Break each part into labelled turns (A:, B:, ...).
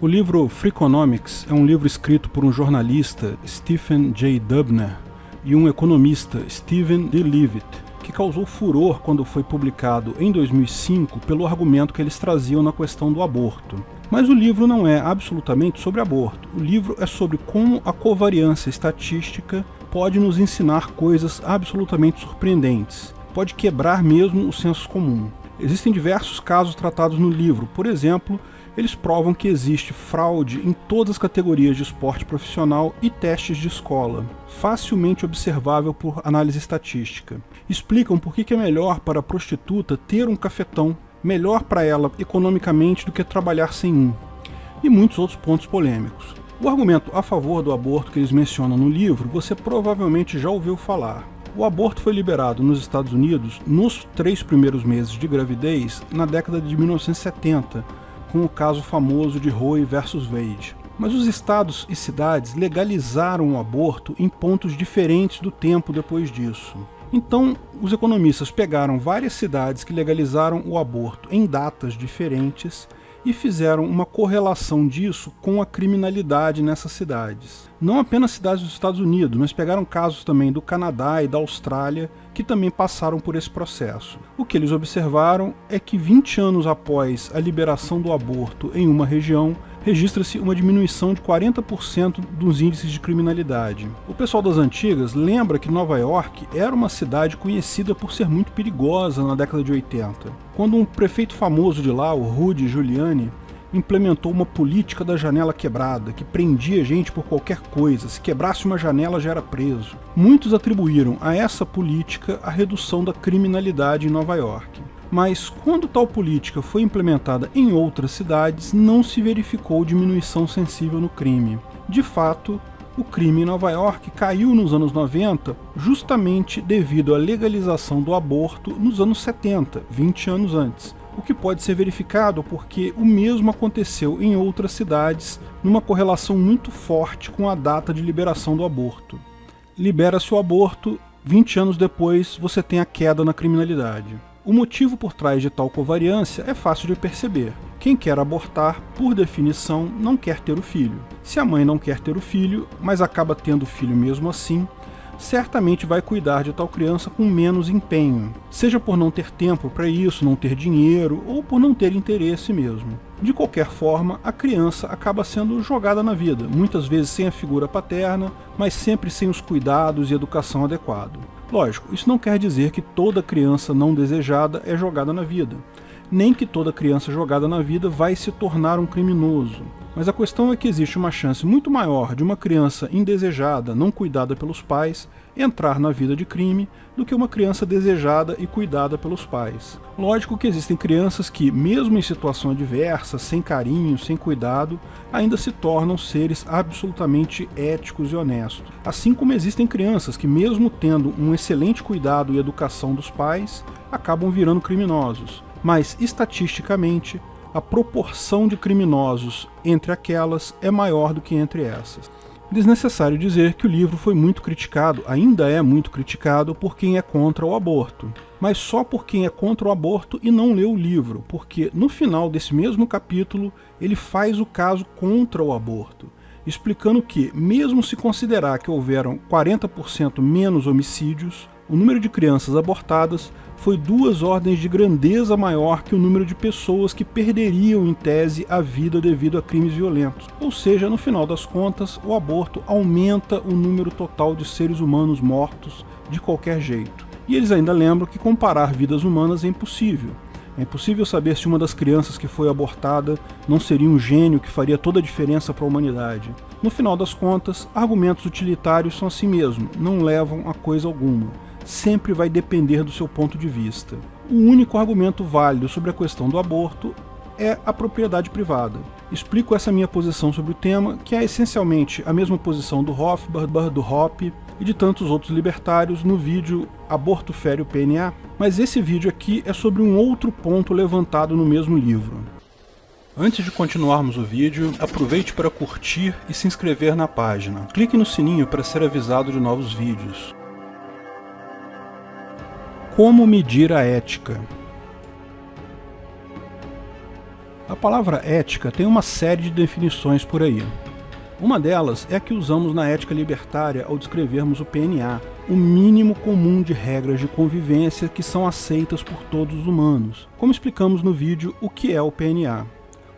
A: O livro Freakonomics é um livro escrito por um jornalista, Stephen J. Dubner, e um economista, Stephen D. Levitt, que causou furor quando foi publicado em 2005 pelo argumento que eles traziam na questão do aborto. Mas o livro não é absolutamente sobre aborto. O livro é sobre como a covariância estatística pode nos ensinar coisas absolutamente surpreendentes. Pode quebrar mesmo o senso comum. Existem diversos casos tratados no livro. Por exemplo, eles provam que existe fraude em todas as categorias de esporte profissional e testes de escola, facilmente observável por análise estatística. Explicam por que é melhor para a prostituta ter um cafetão, melhor para ela economicamente do que trabalhar sem um, e muitos outros pontos polêmicos. O argumento a favor do aborto que eles mencionam no livro, você provavelmente já ouviu falar. O aborto foi liberado nos Estados Unidos nos 3 primeiros meses de gravidez na década de 1970, com o caso famoso de Roe versus Wade. Mas os estados e cidades legalizaram o aborto em pontos diferentes do tempo depois disso. Então, os economistas pegaram várias cidades que legalizaram o aborto em datas diferentes e fizeram uma correlação disso com a criminalidade nessas cidades. Não apenas cidades dos Estados Unidos, mas pegaram casos também do Canadá e da Austrália que também passaram por esse processo. O que eles observaram é que 20 anos após a liberação do aborto em uma região, registra-se uma diminuição de 40% dos índices de criminalidade. O pessoal das antigas lembra que Nova York era uma cidade conhecida por ser muito perigosa na década de 80, quando um prefeito famoso de lá, o Rudy Giuliani, implementou uma política da janela quebrada, que prendia gente por qualquer coisa, se quebrasse uma janela já era preso. Muitos atribuíram a essa política a redução da criminalidade em Nova York. Mas quando tal política foi implementada em outras cidades, não se verificou diminuição sensível no crime. De fato, o crime em Nova York caiu nos anos 90 justamente devido à legalização do aborto nos anos 70, 20 anos antes. O que pode ser verificado porque o mesmo aconteceu em outras cidades, numa correlação muito forte com a data de liberação do aborto. Libera-se o aborto, 20 anos depois você tem a queda na criminalidade. O motivo por trás de tal covariância é fácil de perceber. Quem quer abortar, por definição, não quer ter o filho. Se a mãe não quer ter o filho, mas acaba tendo o filho mesmo assim, certamente vai cuidar de tal criança com menos empenho, seja por não ter tempo para isso, não ter dinheiro ou por não ter interesse mesmo. De qualquer forma, a criança acaba sendo jogada na vida, muitas vezes sem a figura paterna, mas sempre sem os cuidados e educação adequados. Lógico, isso não quer dizer que toda criança não desejada é jogada na vida, nem que toda criança jogada na vida vai se tornar um criminoso. Mas a questão é que existe uma chance muito maior de uma criança indesejada, não cuidada pelos pais, entrar na vida de crime, do que uma criança desejada e cuidada pelos pais. Lógico que existem crianças que, mesmo em situação adversa, sem carinho, sem cuidado, ainda se tornam seres absolutamente éticos e honestos. Assim como existem crianças que, mesmo tendo um excelente cuidado e educação dos pais, acabam virando criminosos. Mas, estatisticamente, a proporção de criminosos entre aquelas é maior do que entre essas. Desnecessário dizer que o livro foi muito criticado, ainda é muito criticado por quem é contra o aborto. Mas só por quem é contra o aborto e não leu o livro, porque no final desse mesmo capítulo ele faz o caso contra o aborto, explicando que, mesmo se considerar que houveram 40% menos homicídios, o número de crianças abortadas foi 2 ordens de grandeza maior que o número de pessoas que perderiam, em tese, a vida devido a crimes violentos. Ou seja, no final das contas, o aborto aumenta o número total de seres humanos mortos de qualquer jeito. E eles ainda lembram que comparar vidas humanas é impossível. É impossível saber se uma das crianças que foi abortada não seria um gênio que faria toda a diferença para a humanidade. No final das contas, argumentos utilitários são assim mesmo, não levam a coisa alguma. Sempre vai depender do seu ponto de vista. O único argumento válido sobre a questão do aborto é a propriedade privada. Explico essa minha posição sobre o tema, que é essencialmente a mesma posição do Rothbard, do Hoppe e de tantos outros libertários no vídeo Aborto Fere o PNA, mas esse vídeo aqui é sobre um outro ponto levantado no mesmo livro. Antes de continuarmos o vídeo, aproveite para curtir e se inscrever na página. Clique no sininho para ser avisado de novos vídeos. Como medir a ética? A palavra ética tem uma série de definições por aí. Uma delas é a que usamos na ética libertária ao descrevermos o PNA, o mínimo comum de regras de convivência que são aceitas por todos os humanos, como explicamos no vídeo o que é o PNA.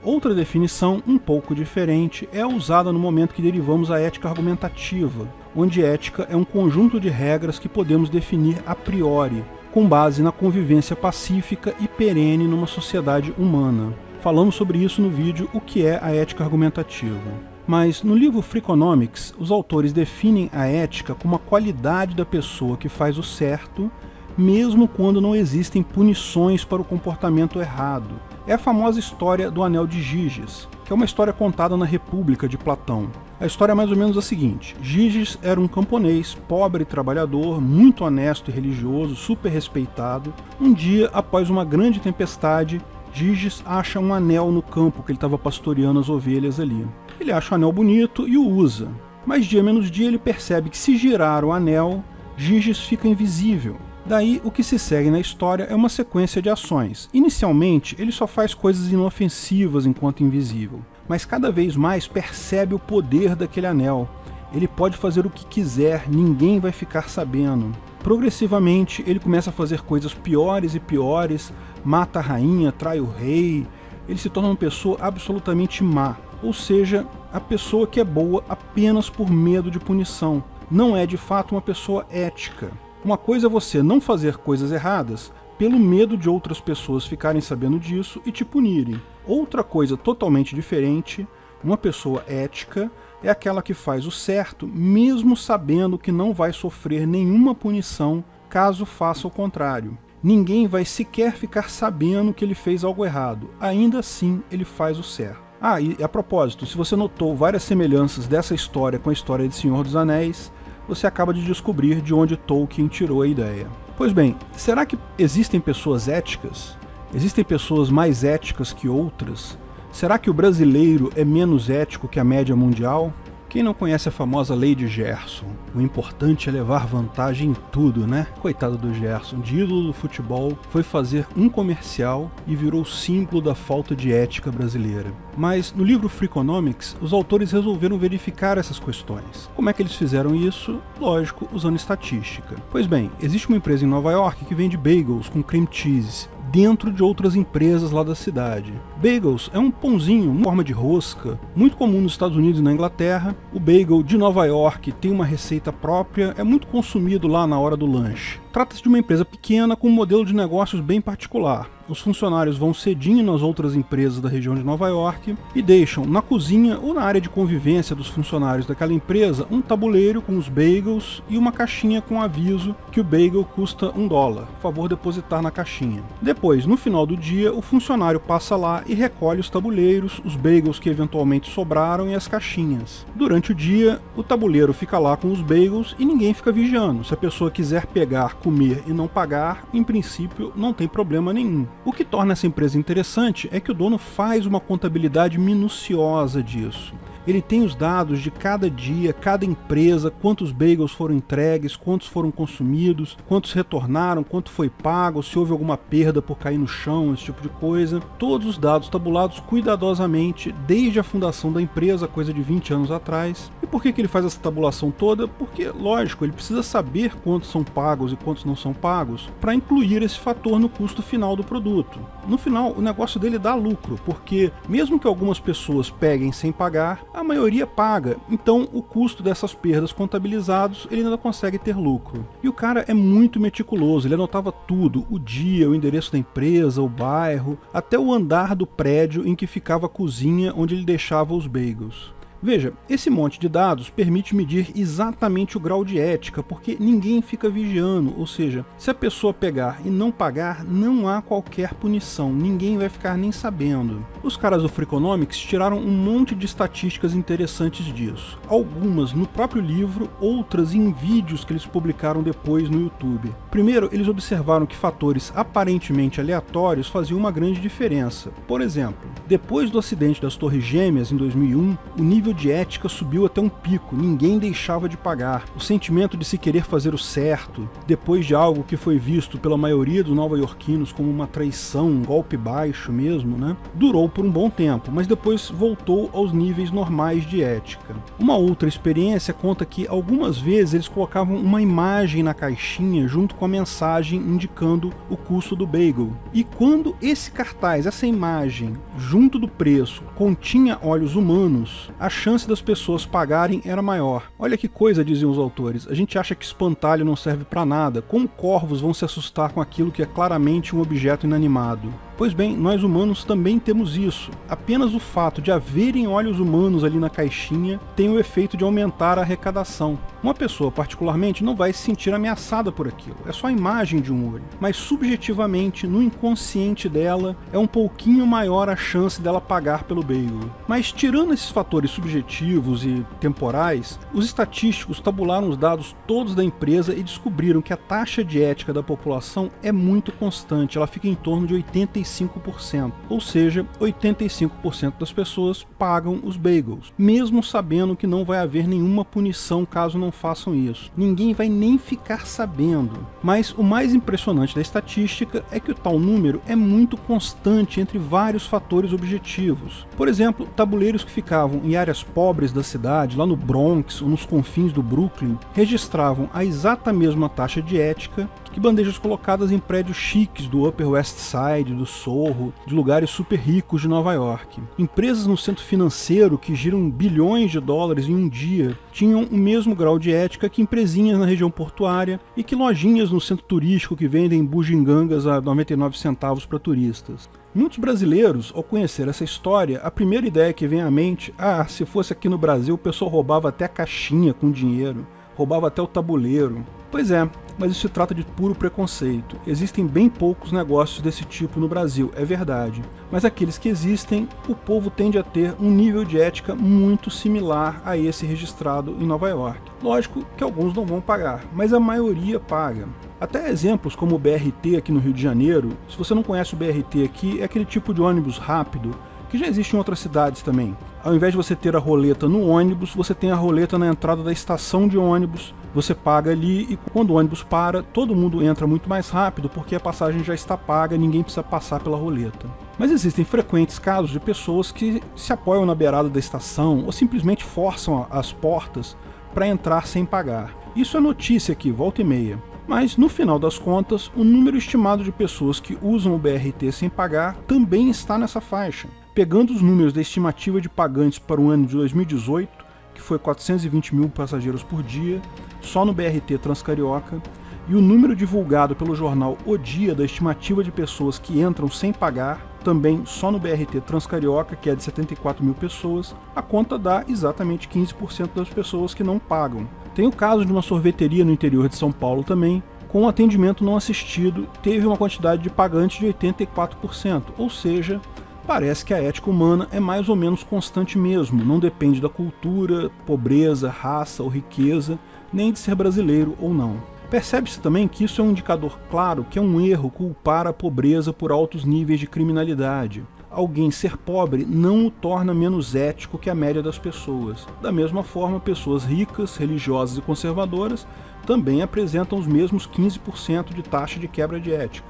A: Outra definição, um pouco diferente, é a usada no momento que derivamos a ética argumentativa, onde ética é um conjunto de regras que podemos definir a priori, com base na convivência pacífica e perene numa sociedade humana. Falamos sobre isso no vídeo O que é a ética argumentativa. Mas no livro Freakonomics, os autores definem a ética como a qualidade da pessoa que faz o certo, mesmo quando não existem punições para o comportamento errado. É a famosa história do Anel de Giges, que é uma história contada na República de Platão. A história é mais ou menos a seguinte: Giges era um camponês, pobre e trabalhador, muito honesto e religioso, super respeitado. Um dia, após uma grande tempestade, Giges acha um anel no campo que ele estava pastoreando as ovelhas ali. Ele acha o anel bonito e o usa, mas dia menos dia ele percebe que se girar o anel, Giges fica invisível. Daí, o que se segue na história é uma sequência de ações. Inicialmente, ele só faz coisas inofensivas enquanto invisível, mas cada vez mais percebe o poder daquele anel. Ele pode fazer o que quiser, ninguém vai ficar sabendo. Progressivamente, ele começa a fazer coisas piores e piores, mata a rainha, trai o rei. Ele se torna uma pessoa absolutamente má, ou seja, a pessoa que é boa apenas por medo de punição. Não é de fato uma pessoa ética. Uma coisa é você não fazer coisas erradas pelo medo de outras pessoas ficarem sabendo disso e te punirem. Outra coisa totalmente diferente, uma pessoa ética, é aquela que faz o certo mesmo sabendo que não vai sofrer nenhuma punição caso faça o contrário. Ninguém vai sequer ficar sabendo que ele fez algo errado, ainda assim ele faz o certo. Ah, e a propósito, se você notou várias semelhanças dessa história com a história de Senhor dos Anéis, você acaba de descobrir de onde Tolkien tirou a ideia. Pois bem, será que existem pessoas éticas? Existem pessoas mais éticas que outras? Será que o brasileiro é menos ético que a média mundial? Quem não conhece a famosa lei de Gerson? O importante é levar vantagem em tudo, né? Coitado do Gerson, de ídolo do futebol, foi fazer um comercial e virou símbolo da falta de ética brasileira. Mas no livro Freakonomics, os autores resolveram verificar essas questões. Como é que eles fizeram isso? Lógico, usando estatística. Pois bem, existe uma empresa em Nova York que vende bagels com cream cheese dentro de outras empresas lá da cidade. Bagels é um pãozinho em forma de rosca, muito comum nos Estados Unidos e na Inglaterra. O bagel de Nova York tem uma receita própria, é muito consumido lá na hora do lanche. Trata-se de uma empresa pequena com um modelo de negócios bem particular. Os funcionários vão cedinho nas outras empresas da região de Nova York e deixam na cozinha ou na área de convivência dos funcionários daquela empresa um tabuleiro com os bagels e uma caixinha com aviso que o bagel custa $1. Favor depositar na caixinha. Depois, no final do dia, o funcionário passa lá e recolhe os tabuleiros, os bagels que eventualmente sobraram e as caixinhas. Durante o dia, o tabuleiro fica lá com os bagels e ninguém fica vigiando. Se a pessoa quiser pegar, comer e não pagar, em princípio não tem problema nenhum. O que torna essa empresa interessante é que o dono faz uma contabilidade minuciosa disso. Ele tem os dados de cada dia, cada empresa, quantos bagels foram entregues, quantos foram consumidos, quantos retornaram, quanto foi pago, se houve alguma perda por cair no chão, esse tipo de coisa. Todos os dados tabulados cuidadosamente desde a fundação da empresa, coisa de 20 anos atrás. E por que ele faz essa tabulação toda? Porque, lógico, ele precisa saber quantos são pagos e quantos não são pagos para incluir esse fator no custo final do produto. No final, o negócio dele dá lucro, porque mesmo que algumas pessoas peguem sem pagar, a maioria paga, então o custo dessas perdas contabilizados ele ainda consegue ter lucro. E o cara é muito meticuloso, ele anotava tudo, o dia, o endereço da empresa, o bairro, até o andar do prédio em que ficava a cozinha onde ele deixava os bagels. Veja, esse monte de dados permite medir exatamente o grau de ética, porque ninguém fica vigiando, ou seja, se a pessoa pegar e não pagar, não há qualquer punição, ninguém vai ficar nem sabendo. Os caras do Freakonomics tiraram um monte de estatísticas interessantes disso, algumas no próprio livro, outras em vídeos que eles publicaram depois no YouTube. Primeiro, eles observaram que fatores aparentemente aleatórios faziam uma grande diferença. Por exemplo, depois do acidente das Torres Gêmeas em 2001, o nível nível de ética subiu até um pico, ninguém deixava de pagar. O sentimento de se querer fazer o certo, depois de algo que foi visto pela maioria dos nova-iorquinos como uma traição, um golpe baixo mesmo, né? Durou por um bom tempo, mas depois voltou aos níveis normais de ética. Uma outra experiência conta que algumas vezes eles colocavam uma imagem na caixinha junto com a mensagem indicando o custo do bagel. E quando esse cartaz, essa imagem, junto do preço, continha olhos humanos, a chance das pessoas pagarem era maior. Olha que coisa, diziam os autores, a gente acha que espantalho não serve para nada, como corvos vão se assustar com aquilo que é claramente um objeto inanimado? Pois bem, nós humanos também temos isso. Apenas o fato de haverem olhos humanos ali na caixinha tem o efeito de aumentar a arrecadação. Uma pessoa, particularmente, não vai se sentir ameaçada por aquilo. É só a imagem de um olho. Mas, subjetivamente, no inconsciente dela, é um pouquinho maior a chance dela pagar pelo bagel. Mas, tirando esses fatores subjetivos e temporais, os estatísticos tabularam os dados todos da empresa e descobriram que a taxa de ética da população é muito constante. Ela fica em torno de 85%, ou seja, 85% das pessoas pagam os bagels, mesmo sabendo que não vai haver nenhuma punição caso não façam isso. Ninguém vai nem ficar sabendo. Mas o mais impressionante da estatística é que o tal número é muito constante entre vários fatores objetivos. Por exemplo, tabuleiros que ficavam em áreas pobres da cidade, lá no Bronx ou nos confins do Brooklyn, registravam a exata mesma taxa de ética que bandejas colocadas em prédios chiques do Upper West Side, do Sorro, de lugares super ricos de Nova York. Empresas no centro financeiro que giram bilhões de dólares em um dia tinham o mesmo grau de ética que empresinhas na região portuária e que lojinhas no centro turístico que vendem bugigangas a 99 centavos para turistas. Muitos brasileiros, ao conhecer essa história, a primeira ideia que vem à mente, se fosse aqui no Brasil o pessoal roubava até a caixinha com dinheiro, roubava até o tabuleiro. Pois é, mas isso se trata de puro preconceito. Existem bem poucos negócios desse tipo no Brasil, é verdade. Mas aqueles que existem, o povo tende a ter um nível de ética muito similar a esse registrado em Nova York. Lógico que alguns não vão pagar, mas a maioria paga. Até exemplos como o BRT aqui no Rio de Janeiro, se você não conhece o BRT aqui, é aquele tipo de ônibus rápido, que já existe em outras cidades também. Ao invés de você ter a roleta no ônibus, você tem a roleta na entrada da estação de ônibus, você paga ali e quando o ônibus para, todo mundo entra muito mais rápido porque a passagem já está paga, ninguém precisa passar pela roleta. Mas existem frequentes casos de pessoas que se apoiam na beirada da estação ou simplesmente forçam as portas para entrar sem pagar. Isso é notícia aqui, volta e meia. Mas, no final das contas, o número estimado de pessoas que usam o BRT sem pagar também está nessa faixa. Pegando os números da estimativa de pagantes para o ano de 2018, que foi 420 mil passageiros por dia, só no BRT Transcarioca, e o número divulgado pelo jornal O Dia da estimativa de pessoas que entram sem pagar, também só no BRT Transcarioca, que é de 74 mil pessoas, a conta dá exatamente 15% das pessoas que não pagam. Tem o caso de uma sorveteria no interior de São Paulo também, com atendimento não assistido, teve uma quantidade de pagantes de 84%, ou seja, parece que a ética humana é mais ou menos constante mesmo, não depende da cultura, pobreza, raça ou riqueza, nem de ser brasileiro ou não. Percebe-se também que isso é um indicador claro que é um erro culpar a pobreza por altos níveis de criminalidade. Alguém ser pobre não o torna menos ético que a média das pessoas. Da mesma forma, pessoas ricas, religiosas e conservadoras também apresentam os mesmos 15% de taxa de quebra de ética.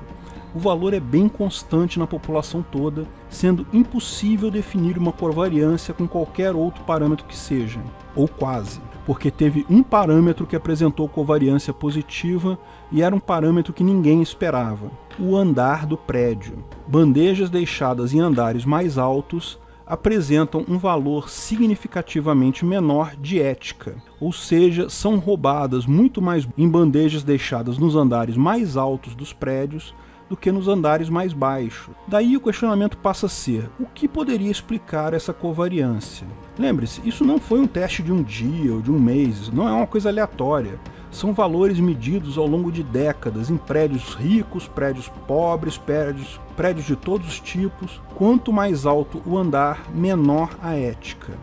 A: O valor é bem constante na população toda, sendo impossível definir uma covariância com qualquer outro parâmetro que seja, ou quase, porque teve um parâmetro que apresentou covariância positiva e era um parâmetro que ninguém esperava: o andar do prédio. Bandejas deixadas em andares mais altos apresentam um valor significativamente menor de ética, ou seja, são roubadas muito mais em bandejas deixadas nos andares mais altos dos prédios do que nos andares mais baixos. Daí o questionamento passa a ser: o que poderia explicar essa covariância? Lembre-se, isso não foi um teste de um dia ou de um mês, não é uma coisa aleatória. São valores medidos ao longo de décadas em prédios ricos, prédios pobres, prédios de todos os tipos. Quanto mais alto o andar, menor a ética.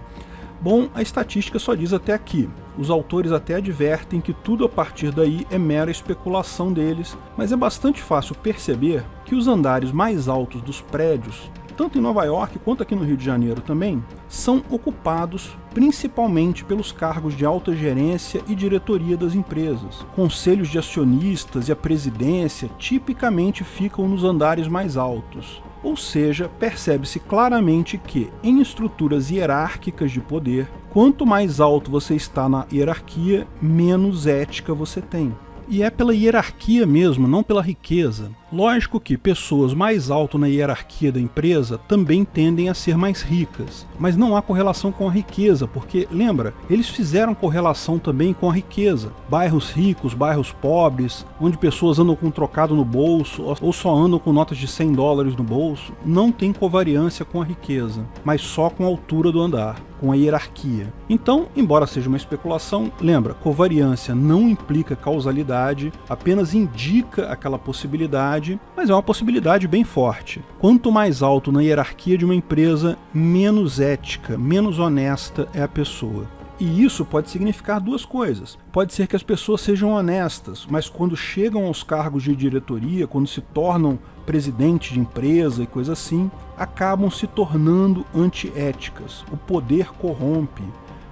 A: Bom, a estatística só diz até aqui. Os autores até advertem que tudo a partir daí é mera especulação deles, mas é bastante fácil perceber que os andares mais altos dos prédios tanto em Nova York quanto aqui no Rio de Janeiro também, são ocupados principalmente pelos cargos de alta gerência e diretoria das empresas. Conselhos de acionistas e a presidência tipicamente ficam nos andares mais altos. Ou seja, percebe-se claramente que, em estruturas hierárquicas de poder, quanto mais alto você está na hierarquia, menos ética você tem. E é pela hierarquia mesmo, não pela riqueza. Lógico que pessoas mais alto na hierarquia da empresa também tendem a ser mais ricas, mas não há correlação com a riqueza, porque, lembra, eles fizeram correlação também com a riqueza. Bairros ricos, bairros pobres, onde pessoas andam com um trocado no bolso ou só andam com notas de $100 no bolso, não tem covariância com a riqueza, mas só com a altura do andar, com a hierarquia. Então, embora seja uma especulação, lembra, covariância não implica causalidade, apenas indica aquela possibilidade, mas é uma possibilidade bem forte. Quanto mais alto na hierarquia de uma empresa, menos ética, menos honesta é a pessoa. E isso pode significar duas coisas. Pode ser que as pessoas sejam honestas, mas quando chegam aos cargos de diretoria, quando se tornam presidente de empresa e coisa assim, acabam se tornando antiéticas. O poder corrompe.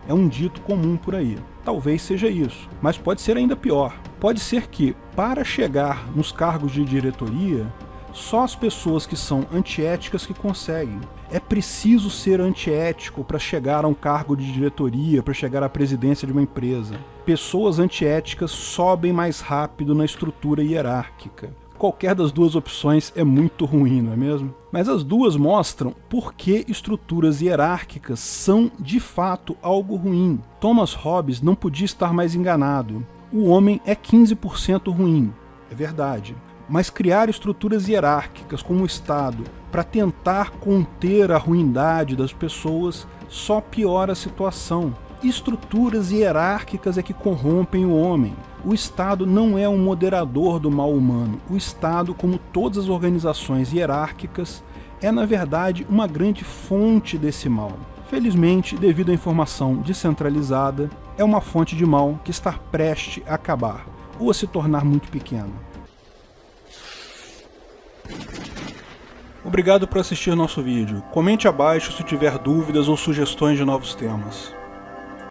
A: É um dito comum por aí. Talvez seja isso, mas pode ser ainda pior. Pode ser que, para chegar nos cargos de diretoria, só as pessoas que são antiéticas que conseguem. É preciso ser antiético para chegar a um cargo de diretoria, para chegar à presidência de uma empresa. Pessoas antiéticas sobem mais rápido na estrutura hierárquica. Qualquer das duas opções é muito ruim, não é mesmo? Mas as duas mostram por que estruturas hierárquicas são, de fato, algo ruim. Thomas Hobbes não podia estar mais enganado. O homem é 15% ruim, é verdade. Mas criar estruturas hierárquicas como o Estado para tentar conter a ruindade das pessoas só piora a situação. Estruturas hierárquicas é que corrompem o homem. O Estado não é um moderador do mal humano. O Estado, como todas as organizações hierárquicas, é na verdade uma grande fonte desse mal. Felizmente, devido à informação descentralizada, é uma fonte de mal que está prestes a acabar, ou a se tornar muito pequena. Obrigado por assistir nosso vídeo. Comente abaixo se tiver dúvidas ou sugestões de novos temas.